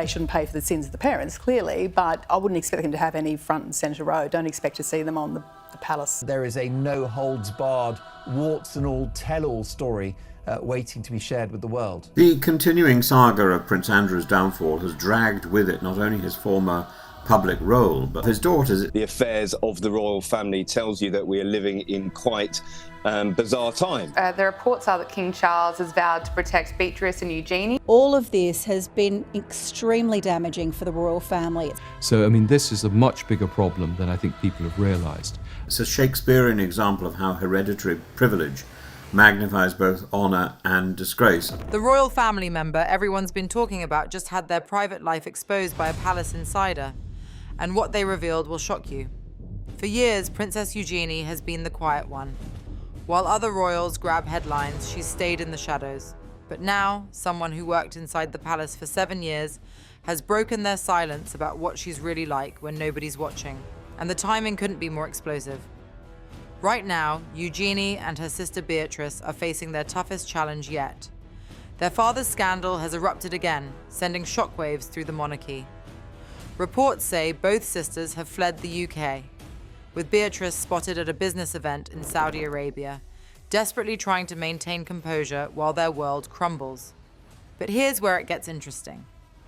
they shouldn't pay for the sins of the parents, clearly, but I wouldn't expect them to have any front and centre row. Don't expect to see them on the palace. There is a no-holds-barred, warts-and-all tell-all story waiting to be shared with the world. The continuing saga of Prince Andrew's downfall has dragged with it not only his former public role, but his daughters. The affairs of the royal family tells you that we are living in quite bizarre times. The reports are that King Charles has vowed to protect Beatrice and Eugenie. All of this has been extremely damaging for the royal family. So, I mean, this is a much bigger problem than I think people have realised. It's a Shakespearean example of how hereditary privilege magnifies both honour and disgrace. The royal family member everyone's been talking about just had their private life exposed by a palace insider. And what they revealed will shock you. For years, Princess Eugenie has been the quiet one. While other royals grab headlines, she's stayed in the shadows. But now, someone who worked inside the palace for 7 years has broken their silence about what she's really like when nobody's watching. And the timing couldn't be more explosive. Right now, Eugenie and her sister Beatrice are facing their toughest challenge yet. Their father's scandal has erupted again, sending shockwaves through the monarchy. Reports say both sisters have fled the UK, with Beatrice spotted at a business event in Saudi Arabia, desperately trying to maintain composure while their world crumbles. But here's where it gets interesting.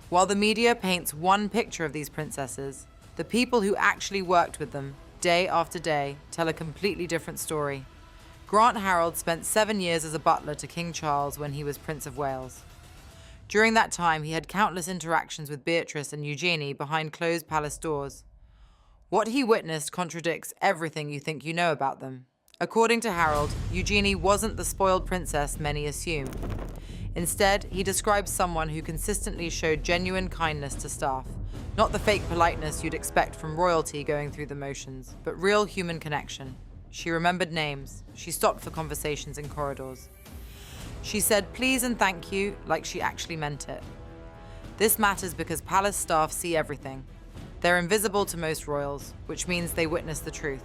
While the media paints one picture of these princesses, the people who actually worked with them, day after day, tell a completely different story. Grant Harold spent 7 years as a butler to King Charles when he was Prince of Wales. During that time, he had countless interactions with Beatrice and Eugenie behind closed palace doors. What he witnessed contradicts everything you think you know about them. According to Harold, Eugenie wasn't the spoiled princess many assume. Instead, he describes someone who consistently showed genuine kindness to staff. Not the fake politeness you'd expect from royalty going through the motions, but real human connection. She remembered names. She stopped for conversations in corridors. She said please and thank you like she actually meant it. This matters because palace staff see everything. They're invisible to most royals, which means they witness the truth.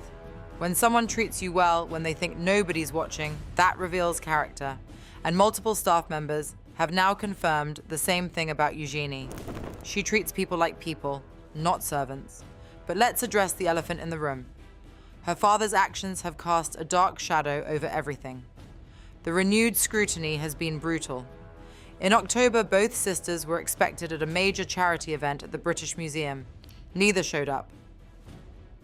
When someone treats you well when they think nobody's watching, that reveals character. And multiple staff members have now confirmed the same thing about Eugenie. She treats people like people, not servants. But let's address the elephant in the room. Her father's actions have cast a dark shadow over everything. The renewed scrutiny has been brutal. In October, both sisters were expected at a major charity event at the British Museum. Neither showed up.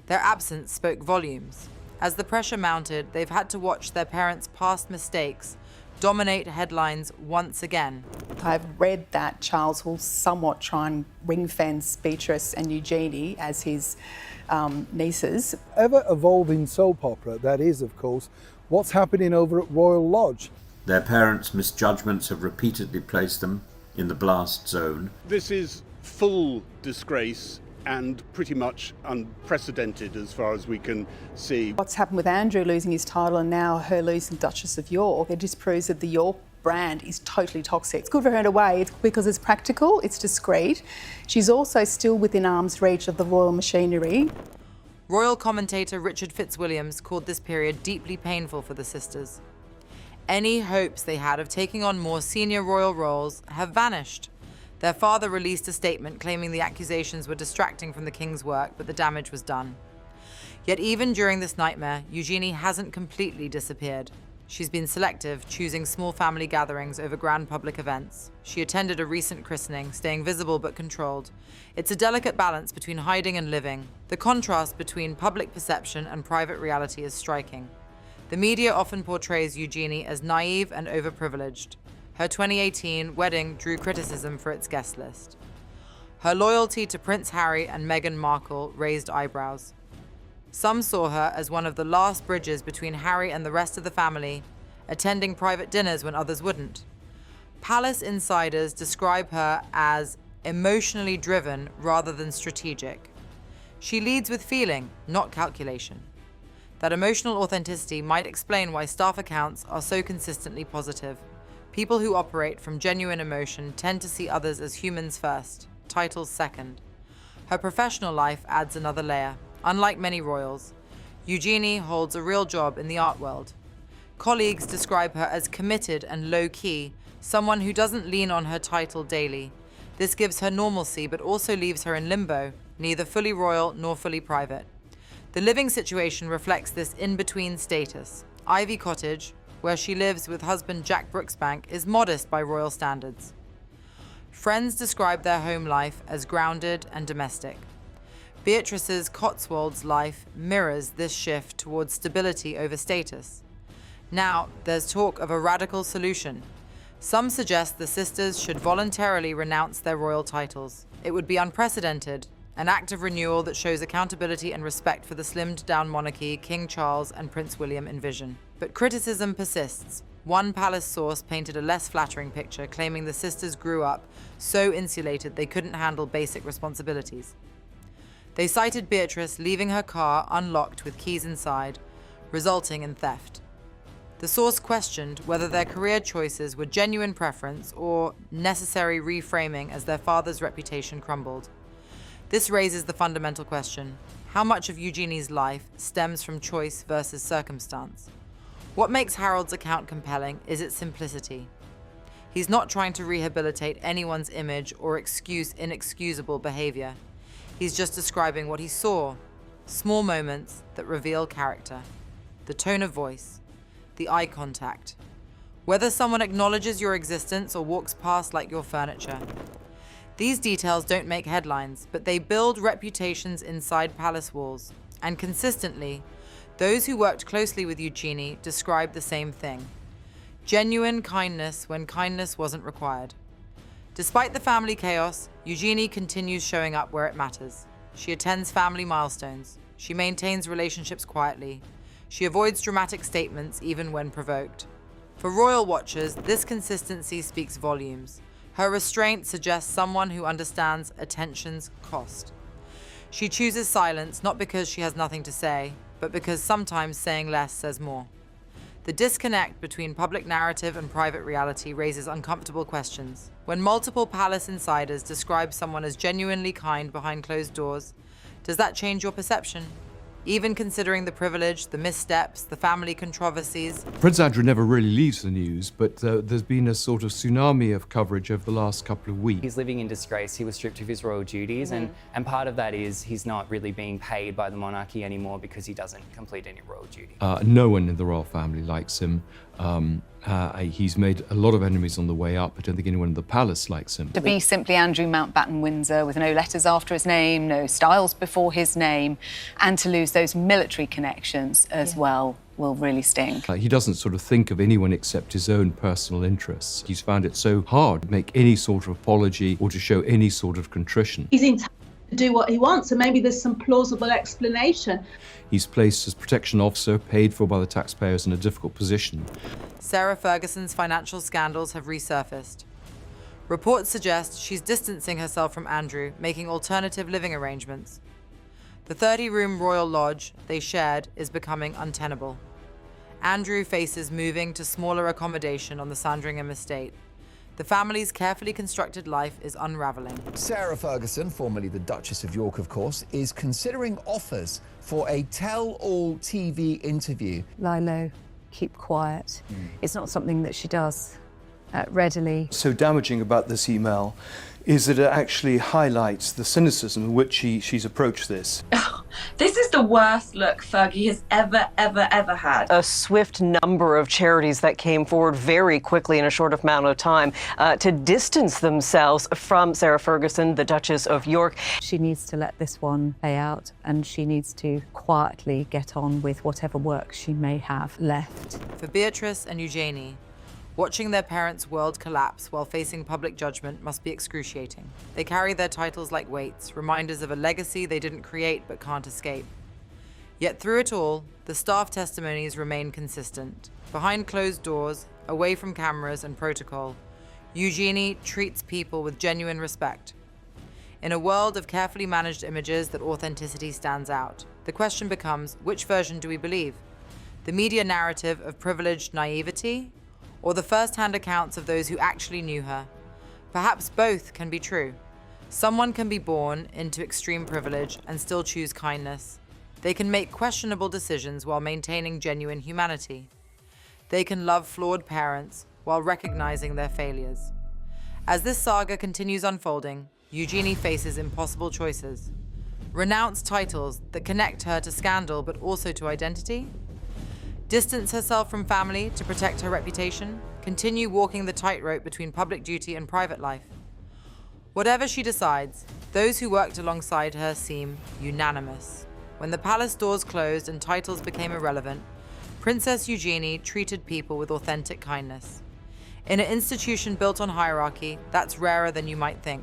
Their absence spoke volumes. As the pressure mounted, they've had to watch their parents' past mistakes dominate headlines once again. I've read that Charles will somewhat try and ring-fence Beatrice and Eugenie as his nieces. Ever-evolving soap opera, that is, of course, what's happening over at Royal Lodge. Their parents' misjudgments have repeatedly placed them in the blast zone. This is full disgrace and pretty much unprecedented as far as we can see. What's happened with Andrew losing his title and now her losing Duchess of York, it just proves that the York brand is totally toxic. It's good for her in a way because it's practical, it's discreet. She's also still within arm's reach of the royal machinery. Royal commentator Richard Fitzwilliams called this period deeply painful for the sisters. Any hopes they had of taking on more senior royal roles have vanished. Their father released a statement claiming the accusations were distracting from the king's work, but the damage was done. Yet even during this nightmare, Eugenie hasn't completely disappeared. She's been selective, choosing small family gatherings over grand public events. She attended a recent christening, staying visible but controlled. It's a delicate balance between hiding and living. The contrast between public perception and private reality is striking. The media often portrays Eugenie as naive and overprivileged. Her 2018 wedding drew criticism for its guest list. Her loyalty to Prince Harry and Meghan Markle raised eyebrows. Some saw her as one of the last bridges between Harry and the rest of the family, attending private dinners when others wouldn't. Palace insiders describe her as emotionally driven rather than strategic. She leads with feeling, not calculation. That emotional authenticity might explain why staff accounts are so consistently positive. People who operate from genuine emotion tend to see others as humans first, titles second. Her professional life adds another layer. Unlike many royals, Eugenie holds a real job in the art world. Colleagues describe her as committed and low-key, someone who doesn't lean on her title daily. This gives her normalcy, but also leaves her in limbo, neither fully royal nor fully private. The living situation reflects this in-between status. Ivy Cottage, where she lives with husband Jack Brooksbank, is modest by royal standards. Friends describe their home life as grounded and domestic. Beatrice's Cotswolds life mirrors this shift towards stability over status. Now, there's talk of a radical solution. Some suggest the sisters should voluntarily renounce their royal titles. It would be unprecedented, an act of renewal that shows accountability and respect for the slimmed-down monarchy King Charles and Prince William envision. But criticism persists. One palace source painted a less flattering picture, claiming the sisters grew up so insulated they couldn't handle basic responsibilities. They cited Beatrice leaving her car unlocked with keys inside, resulting in theft. The source questioned whether their career choices were genuine preference or necessary reframing as their father's reputation crumbled. This raises the fundamental question: how much of Eugenie's life stems from choice versus circumstance? What makes Harold's account compelling is its simplicity. He's not trying to rehabilitate anyone's image or excuse inexcusable behavior. He's just describing what he saw, small moments that reveal character, the tone of voice, the eye contact, whether someone acknowledges your existence or walks past like your furniture. These details don't make headlines, but they build reputations inside palace walls. And consistently, those who worked closely with Eugenie described the same thing: genuine kindness when kindness wasn't required. Despite the family chaos, Eugenie continues showing up where it matters. She attends family milestones. She maintains relationships quietly. She avoids dramatic statements even when provoked. For royal watchers, this consistency speaks volumes. Her restraint suggests someone who understands attention's cost. She chooses silence not because she has nothing to say, but because sometimes saying less says more. The disconnect between public narrative and private reality raises uncomfortable questions. When multiple palace insiders describe someone as genuinely kind behind closed doors, does that change your perception? Even considering the privilege, the missteps, the family controversies. Prince Andrew never really leaves the news, but there's been a sort of tsunami of coverage over the last couple of weeks. He's living in disgrace. He was stripped of his royal duties, and part of that is he's not really being paid by the monarchy anymore because he doesn't complete any royal duty. No one in the royal family likes him. He's made a lot of enemies on the way up. I don't think anyone in the palace likes him. To be simply Andrew Mountbatten Windsor with no letters after his name, no styles before his name, and to lose those military connections as well will really sting. He doesn't sort of think of anyone except his own personal interests. He's found it so hard to make any sort of apology or to show any sort of contrition. He's entitled to do what he wants, and maybe there's some plausible explanation. He's placed as protection officer, paid for by the taxpayers, in a difficult position. Sarah Ferguson's financial scandals have resurfaced. Reports suggest she's distancing herself from Andrew, making alternative living arrangements. The 30-room royal lodge they shared is becoming untenable. Andrew faces moving to smaller accommodation on the Sandringham estate. The family's carefully constructed life is unraveling. Sarah Ferguson, formerly the Duchess of York, of course, is considering offers for a tell-all TV interview. Lie low, keep quiet. It's not something that she does readily. So damaging about this email is that it actually highlights the cynicism in which she's approached this. This is the worst look Fergie has ever had. A swift number of charities that came forward very quickly in a short amount of time to distance themselves from Sarah Ferguson, the Duchess of York. She needs to let this one play out, and she needs to quietly get on with whatever work she may have left. For Beatrice and Eugenie, watching their parents' world collapse while facing public judgment must be excruciating. They carry their titles like weights, reminders of a legacy they didn't create but can't escape. Yet through it all, the staff testimonies remain consistent. Behind closed doors, away from cameras and protocol, Eugenie treats people with genuine respect. In a world of carefully managed images, that authenticity stands out. The question becomes, which version do we believe? The media narrative of privileged naivety, or the first-hand accounts of those who actually knew her? Perhaps both can be true. Someone can be born into extreme privilege and still choose kindness. They can make questionable decisions while maintaining genuine humanity. They can love flawed parents while recognizing their failures. As this saga continues unfolding, Eugenie faces impossible choices. Renounce titles that connect her to scandal but also to identity? Distance herself from family to protect her reputation? Continue walking the tightrope between public duty and private life? Whatever she decides, those who worked alongside her seem unanimous. When the palace doors closed and titles became irrelevant, Princess Eugenie treated people with authentic kindness. In an institution built on hierarchy, that's rarer than you might think.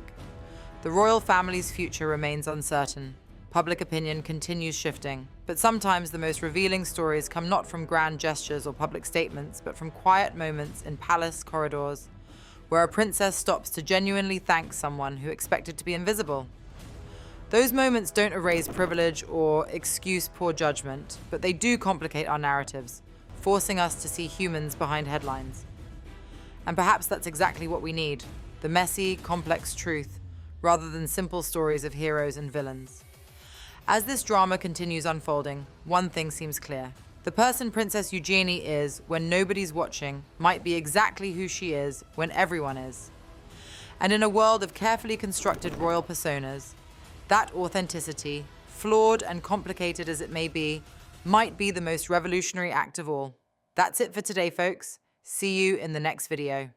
The royal family's future remains uncertain. Public opinion continues shifting, but sometimes the most revealing stories come not from grand gestures or public statements, but from quiet moments in palace corridors, where a princess stops to genuinely thank someone who expected to be invisible. Those moments don't erase privilege or excuse poor judgment, but they do complicate our narratives, forcing us to see humans behind headlines. And perhaps that's exactly what we need, the messy, complex truth, rather than simple stories of heroes and villains. As this drama continues unfolding, one thing seems clear. The person Princess Eugenie is when nobody's watching might be exactly who she is when everyone is. And in a world of carefully constructed royal personas, that authenticity, flawed and complicated as it may be, might be the most revolutionary act of all. That's it for today, folks. See you in the next video.